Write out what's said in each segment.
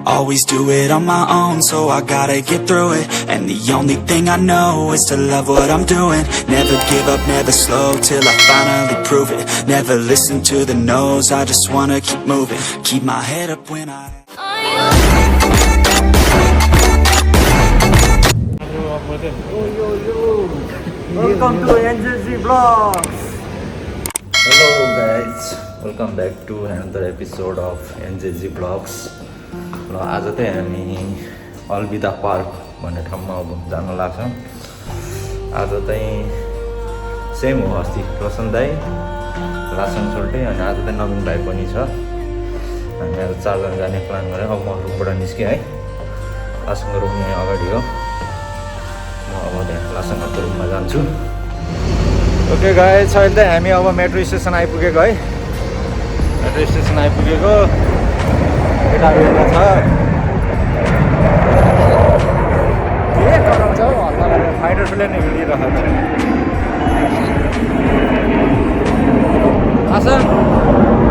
always do it on my own, so I gotta get through it. And the only thing I know is to love what I'm doing. Never give up, never slow, till I finally prove it. Never listen to the no's, I just wanna keep moving. Keep my head up when I... Welcome to NJZ Vlogs. Hello guys, welcome back to another episode of NJZ Vlogs. र आज चाहिँ हामी अलबिदा park भन्ने ठाउँमा अब जान लाग्छौँ। आज चाहिँ सेम हो, अस्ति रोशन दाई, लासन सोल्टे अनि आज चाहिँ नवीन भाइ पनि छ। हामी आज 4 जना जाने प्लान गरेँ। अब म रुमबाट निस्केँ है, लासनको रुम यहाँ अगाडि हो। म अब त्यहाँ लासनको रुममा जान्छु। ओके गाइस, अहिले चाहिँ हामी अब मेट्रो स्टेसन आइपुगेको है। मेट्रो स्टेसन आइपुगेको केटाहरू यहाँ छ। के कराउँछ हौ, हल्ला गरेर फाइटर प्लेन हिँडिरहेको छ। आसन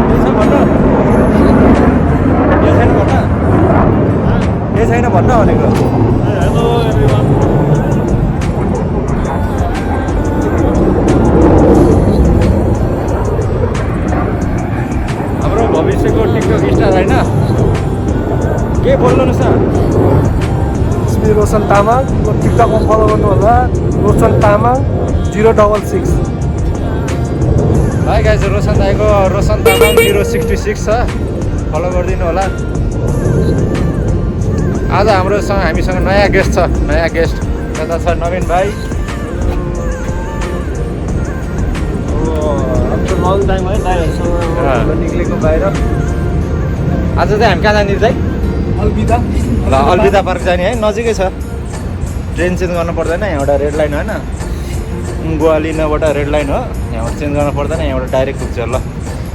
के छ भन्नु? के छैन भन्न? के छैन भन्न भनेको? Hello everyone. हाम्रो भविष्यको टिकटक स्टार होइन, के बोल्नुहोस् न। इसमी रोशन तामाङ, टिकटकमा फलो गर्नु होला, रोशन तामाङ 066। भाइ गाइज, रोशन दाईको रोशन तामाङ 066 छ, फलो गरिदिनु होला। आज हामीसँग नयाँ गेस्ट छ। नयाँ गेस्ट यता छ नवीन भाइ। लङ टाइम है दाइहरुसँग निक्लेको बाहिर। आज चाहिँ हामी कहाँ जाने चाहिँ? अलबिदा। ल अलबिदा पार्क जाने है, नजिकै छ। ट्रेन चेन्ज गर्नु पर्दैन, यहाँबाट रेड लाइन होइन, गोवालिनाबाट रेड लाइन हो, यहाँबाट चेन्ज गर्नु पर्दैन, यहाँबाट डाइरेक्ट पुग्छ। ल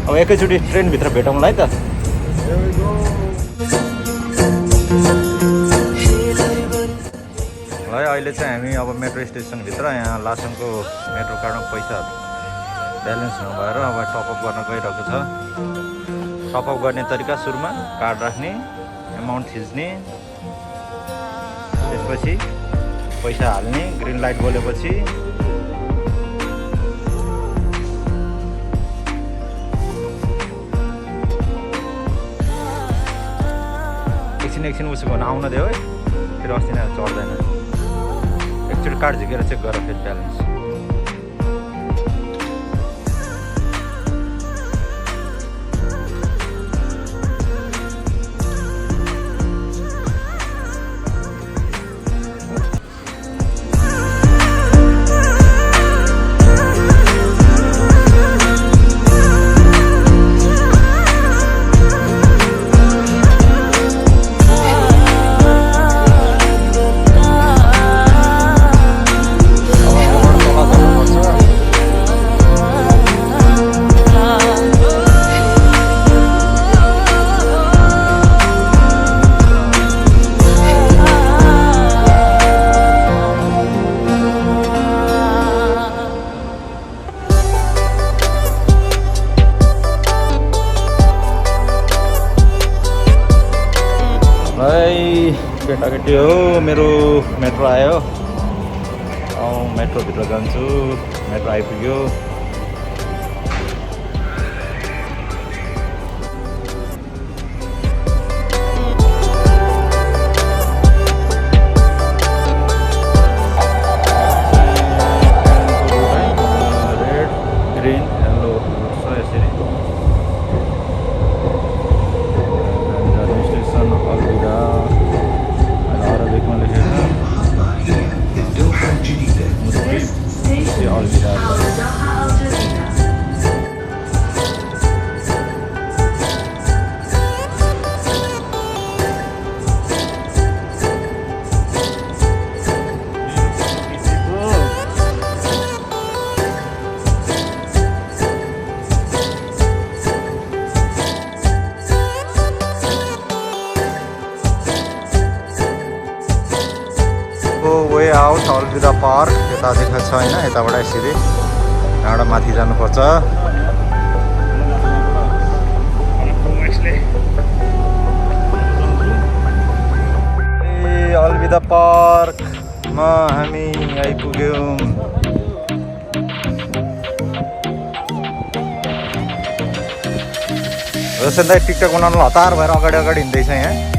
अब एकैचोटि ट्रेनभित्र भेटौँला है त। है अहिले चाहिँ हामी अब मेट्रो स्टेसनभित्र, यहाँ लासनको मेट्रो कार्डमा पैसा ब्यालेन्स नभएर अब टपअप गर्न गइरहेको छ। टपअप गर्ने तरिका सुरुमा कार्ड राख्ने, एमाउन्ट थिच्ने, त्यसपछि पैसा हाल्ने, ग्रिन लाइट बोलेपछि एकछिन उसो भन आउन दियो है, फेरि अस्ति नै चढ्दैन। एकचोटि कार्ड झिकेर चेक गर फेरि ब्यालेन्स। केटाकेटी हो, मेरो मेट्रो आयो। मेट्रोभित्र जान्छु। मेट्रो आइपुग्यो। रेड, ग्रिन, येल्लो छ यसरी। स्टेसन अलबिदा अरबिकमा लेखेको छ। अलबिदा वे आउट अलबिदा पार्क यता देखाएको छ होइन, यताबाट यसरी यहाँबाट माथि जानुपर्छ। बिदा पार्कमा हामी आइपुग्यौँ। रोशन दाइ टिकटक बनाउनु हतार भएर अगाडि अगाडि हिँड्दैछ यहाँ।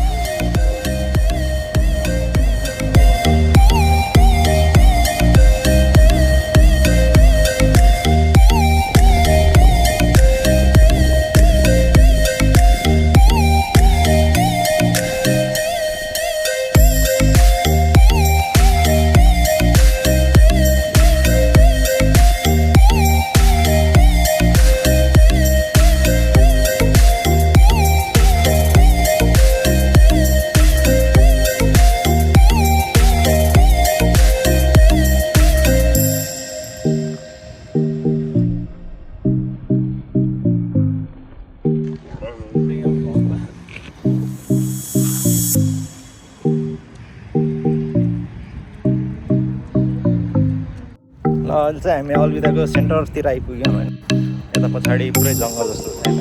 अहिले चाहिँ हामी अलबिदाको सेन्टरतिर आइपुग्यौँ है। यता पछाडि पुरै जङ्गल जस्तो छैन।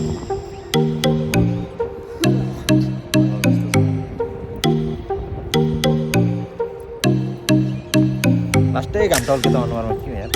लास्टै घाम टल्क्यो त अनुहारमा के यार।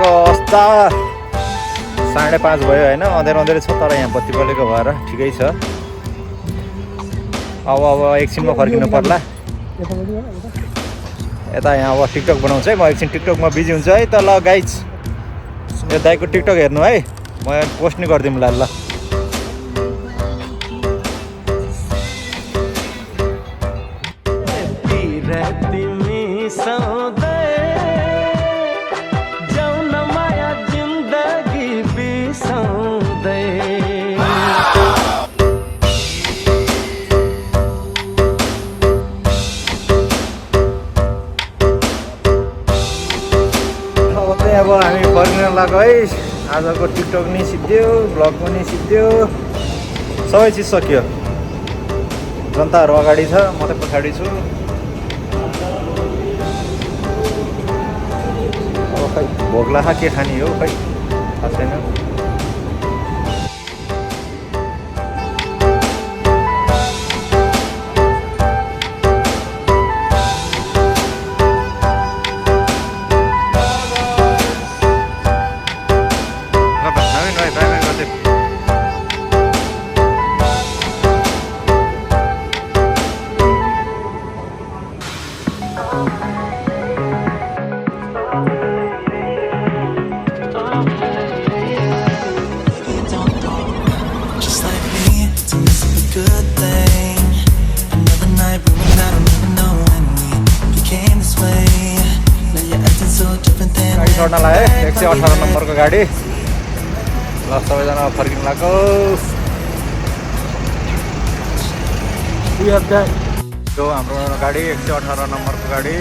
अवस्था 5:30 भयो होइन। अँध्यारो अँध्यारो छ तर यहाँ बत्ती बलेको भएर ठिकै छ। अब एकछिनमा फर्किनु पर्ला यता। यहाँ अब टिकटक बनाउँछु है म। एकछिन टिकटकमा बिजी हुन्छ है त। ल गाइज यो दाइको टिकटक हेर्नु है। म पोस्ट नि गरिदिउँ ल। अब हामी फर्किन लाग्यो है। आजको टिकटक नि सिद्धियो, भ्लग पनि सिद्धियो, सबै चिज सकियो। जनताहरू अगाडि छ, म त पछाडि छु। अब खै भोक लाग्छ के खाने हो खै थाहा छैन। good thing. Another night ruined, I don't even know when we came this way. Now you're acting so different than गाडी चढ्नलाई है 118 नम्बरको गाडी ल सबैजना फर्किन लाग्यो We have that. यो हाम्रो गाडी 118 नम्बरको गाडी